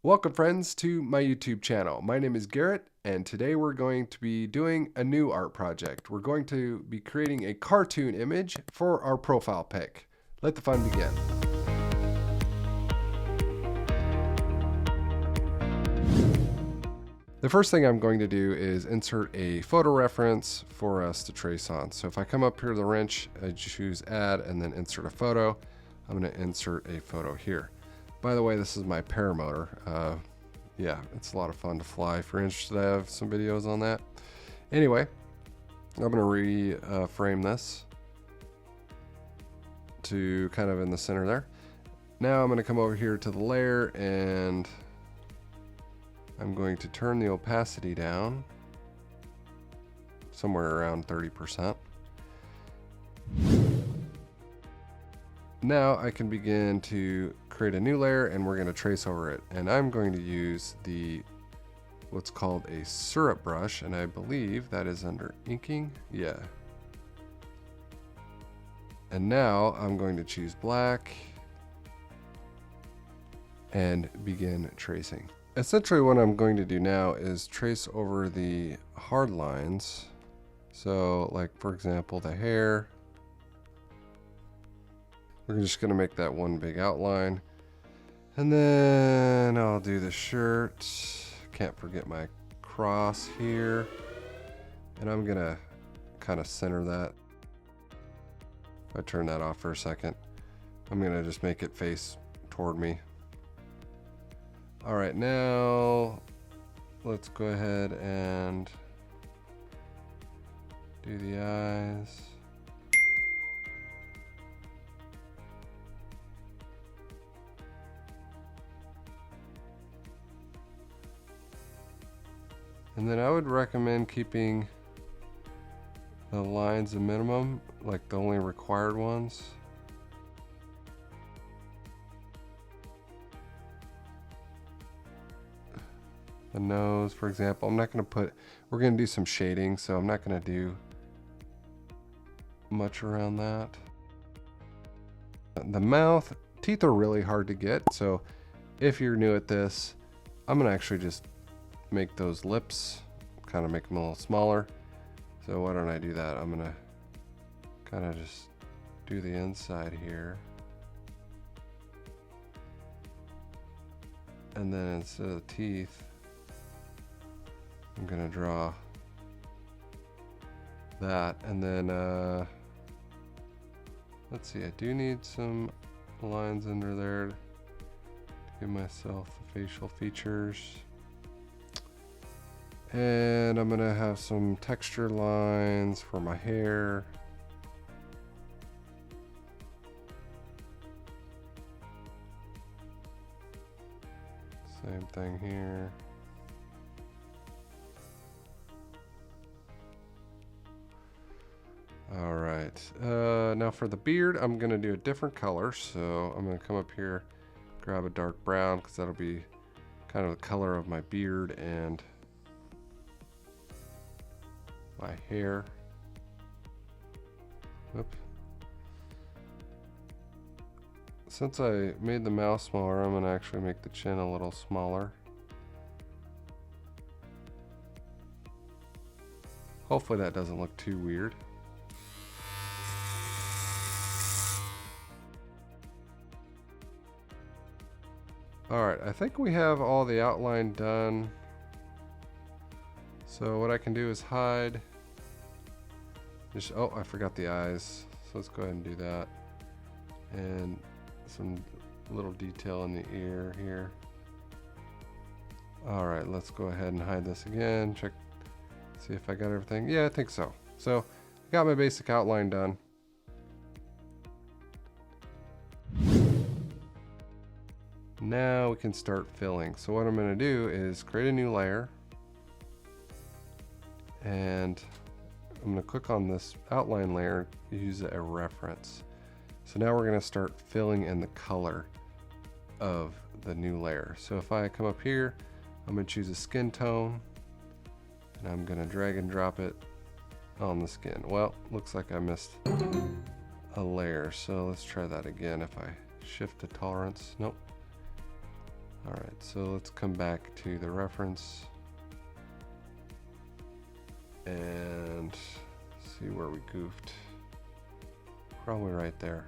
Welcome friends to my YouTube channel. My name is Garrett and today we're going to be doing a new art project. We're going to be creating a cartoon image for our profile pic. Let the fun begin. The first thing I'm going to do is insert a photo reference for us to trace on. So if I come up here to the wrench, I choose add and then insert a photo. I'm going to insert a photo here. By the way, this is my paramotor. Yeah, it's a lot of fun to fly. If you're interested, I have some videos on that. Anyway, I'm going to reframe this to kind of in the center there. Now I'm going to come over here to the layer and I'm going to turn the opacity down somewhere around 30%. Now I can begin to create a new layer and we're going to trace over it. And I'm going to use what's called a syrup brush, and I believe that is under inking. Yeah. And now I'm going to choose black and begin tracing. Essentially what I'm going to do now is trace over the hard lines. So like for example the hair. We're just going to make that one big outline. And then I'll do the shirt. Can't forget my cross here. And I'm going to kind of center that. If I turn that off for a second, I'm going to just make it face toward me. All right, now let's go ahead and do the eyes. And then I would recommend keeping the lines a minimum, like the only required ones. The nose, for example, I'm not going to we're going to do some shading, so I'm not going to do much around that. The mouth, teeth are really hard to get, so if you're new at this, I'm going to actually just make those lips, kind of make them a little smaller. So why don't I do that? I'm gonna kind of just do the inside here. And then instead of the teeth, I'm gonna draw that. And then, let's see, I do need some lines under there to give myself the facial features. And I'm gonna have some texture lines for my hair. Same thing here. All right, now for the beard, I'm gonna do a different color. So I'm gonna come up here, grab a dark brown, because that'll be kind of the color of my beard and my hair. Whoop. Since I made the mouth smaller, I'm going to actually make the chin a little smaller. Hopefully that doesn't look too weird. Alright, I think we have all the outline done. So what I can do is hide. Oh, I forgot the eyes. So let's go ahead and do that. And some little detail in the ear here. All right, let's go ahead and hide this again. Check, see if I got everything. Yeah, I think so. So I got my basic outline done. Now we can start filling. So what I'm going to do is create a new layer. And I'm going to click on this outline layer, use it as a reference. So now we're going to start filling in the color of the new layer. So if I come up here, I'm going to choose a skin tone and I'm going to drag and drop it on the skin. Well, looks like I missed a layer. So let's try that again. If I shift the tolerance, nope. All right, so let's come back to the reference and see where we goofed. Probably right there.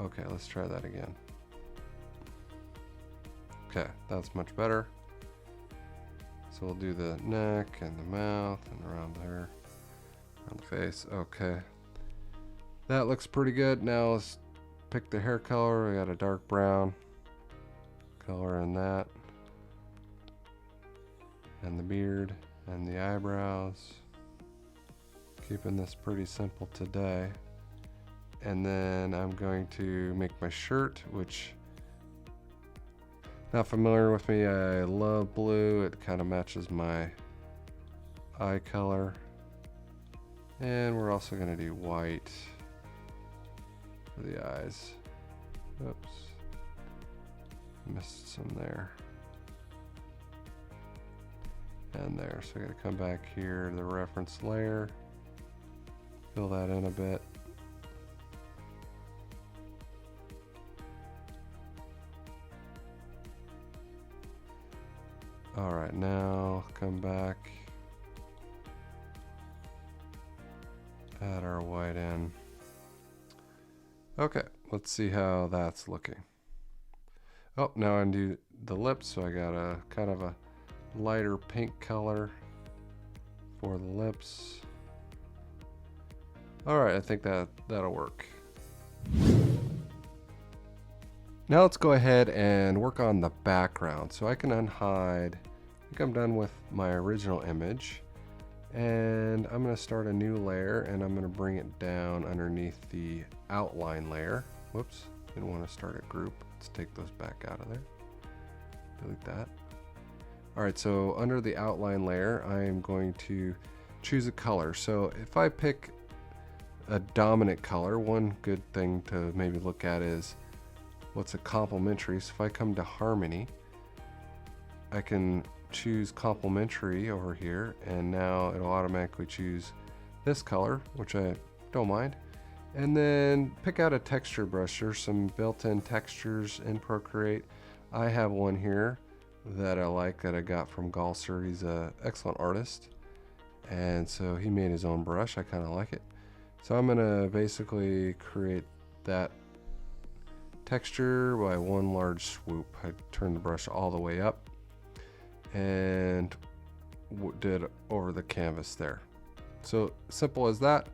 Okay, let's try that again. Okay, that's much better. So we'll do the neck and the mouth and around there, around the face. Okay, that looks pretty good. Now let's pick the hair color. We got a dark brown color in that, and the beard and the eyebrows. Keeping this pretty simple today. And then I'm going to make my shirt, which, not familiar with me, I love blue. It kind of matches my eye color. And we're also going to do white for the eyes. Oops, missed some there. And there, so I gotta come back here to the reference layer, fill that in a bit. All right, now come back, add our white in. Okay, let's see how that's looking. Oh, now I do the lips, so I got a kind of a lighter pink color for the lips. All right, I think that'll work. Now let's go ahead and work on the background. So I can unhide. I think I'm done with my original image, and I'm going to start a new layer, and I'm going to bring it down underneath the outline layer. Whoops, didn't want to start a group. Let's take those back out of there. Delete that. All right, so under the outline layer, I am going to choose a color. So if I pick a dominant color, one good thing to maybe look at is what's a complementary. So if I come to harmony, I can choose complementary over here, and now it'll automatically choose this color, which I don't mind. And then pick out a texture brush. There's some built-in textures in Procreate. I have one here that I like that I got from Galser. He's an excellent artist, and so he made his own brush. I kind of like it. So I'm gonna basically create that texture by one large swoop. I turned the brush all the way up and did over the canvas there. So simple as that.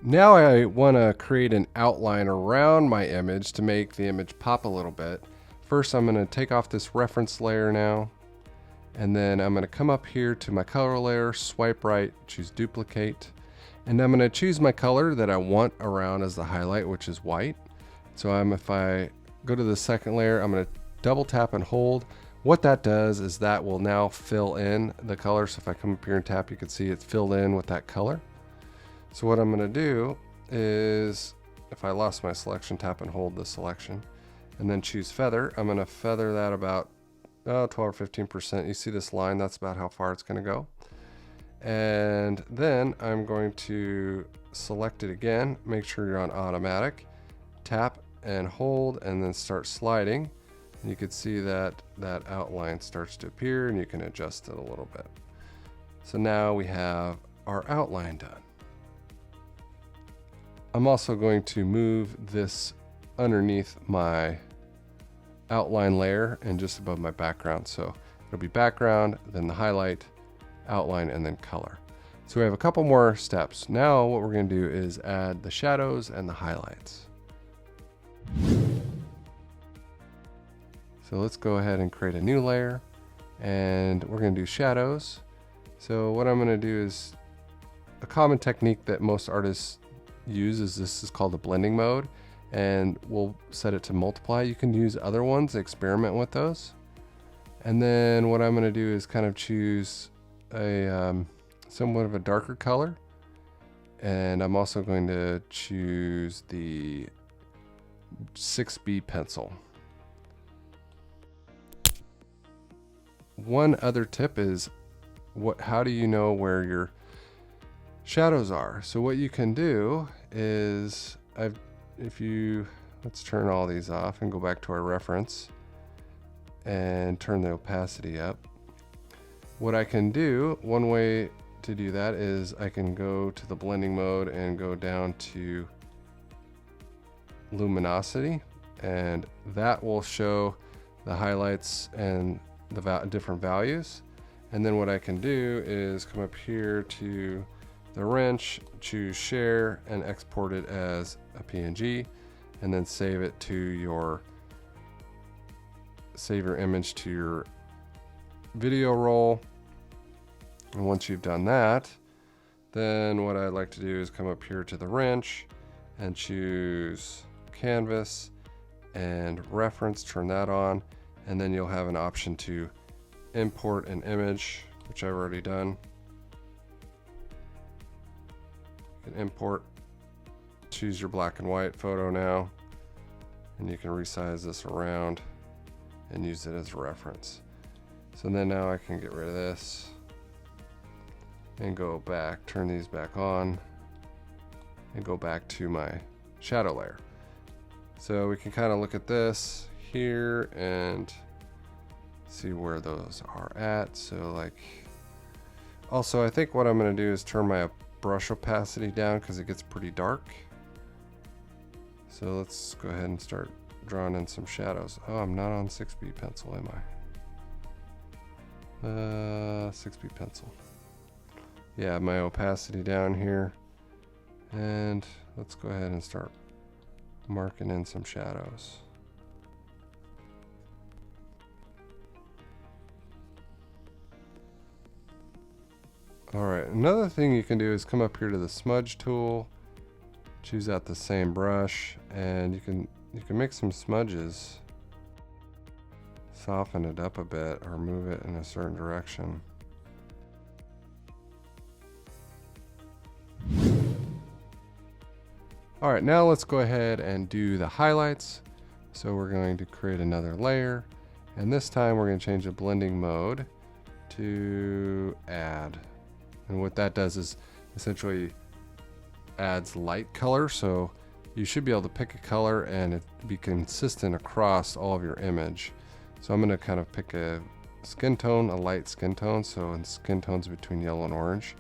Now I want to create an outline around my image to make the image pop a little bit. First, I'm going to take off this reference layer now, and then I'm going to come up here to my color layer, swipe right, choose duplicate, and I'm going to choose my color that I want around as the highlight, which is white. So if I go to the second layer, I'm going to double tap and hold. What that does is that will now fill in the color. So if I come up here and tap, you can see it's filled in with that color. So what I'm going to do is, if I lost my selection, tap and hold the selection, and then choose feather. I'm going to feather that about 12 or 15%. You see this line? That's about how far it's going to go. And then I'm going to select it again. Make sure you're on automatic. Tap and hold, and then start sliding. And you can see that that outline starts to appear, and you can adjust it a little bit. So now we have our outline done. I'm also going to move this underneath my outline layer and just above my background. So it'll be background, then the highlight, outline, and then color. So we have a couple more steps. Now what we're going to do is add the shadows and the highlights. So let's go ahead and create a new layer, and we're going to do shadows. So what I'm going to do is a common technique that most artists use is this is called the blending mode, and we'll set it to multiply. You can use other ones, experiment with those. And then what I'm going to do is kind of choose a somewhat of a darker color, and I'm also going to choose the 6B pencil. One other tip is how do you know where your shadows are? So what you can do is, if you let's turn all these off and go back to our reference and turn the opacity up. What I can do, one way to do that is I can go to the blending mode and go down to luminosity, and that will show the highlights and the different values. And then what I can do is come up here to the wrench, choose share, and export it as a PNG, and then save it to your image to your video roll. And once you've done that, then what I'd like to do is come up here to the wrench and choose canvas and reference, turn that on, and then you'll have an option to import an image, which I've already done. You can import, choose your black and white photo now, and you can resize this around and use it as a reference. So then now I can get rid of this and go back, turn these back on, and go back to my shadow layer. So we can kind of look at this here and see where those are at. So like, also I think what I'm going to do is turn my brush opacity down because it gets pretty dark. So let's go ahead and start drawing in some shadows. Oh, I'm not on 6B pencil, am I? 6B pencil. Yeah, my opacity down here. And let's go ahead and start marking in some shadows. All right, another thing you can do is come up here to the smudge tool, choose out the same brush, and you can make some smudges, soften it up a bit or move it in a certain direction. All right, now let's go ahead and do the highlights. So we're going to create another layer, and this time we're going to change the blending mode to add. And what that does is essentially adds light color. So you should be able to pick a color and it be consistent across all of your image. So I'm going to kind of pick a skin tone, a light skin tone. So in skin tones between yellow and orange.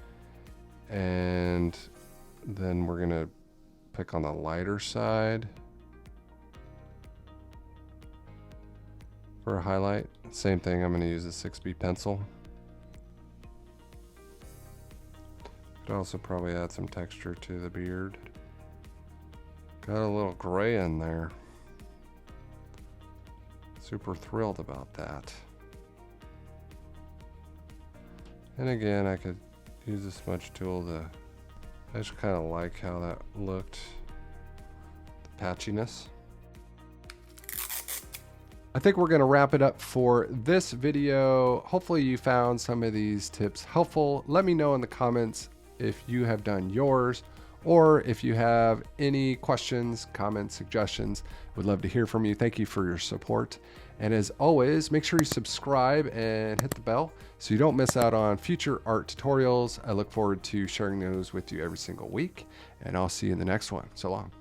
And then we're going to pick on the lighter side for a highlight. Same thing, I'm going to use a 6B pencil. Could also probably add some texture to the beard. Got a little gray in there. Super thrilled about that. And again, I could use the smudge tool to, I just kind of like how that looked. The patchiness. I think we're going to wrap it up for this video. Hopefully you found some of these tips helpful. Let me know in the comments if you have done yours, or if you have any questions, comments, suggestions. Would love to hear from you. Thank you for your support. And as always, make sure you subscribe and hit the bell so you don't miss out on future art tutorials. I look forward to sharing those with you every single week, and I'll see you in the next one. So long.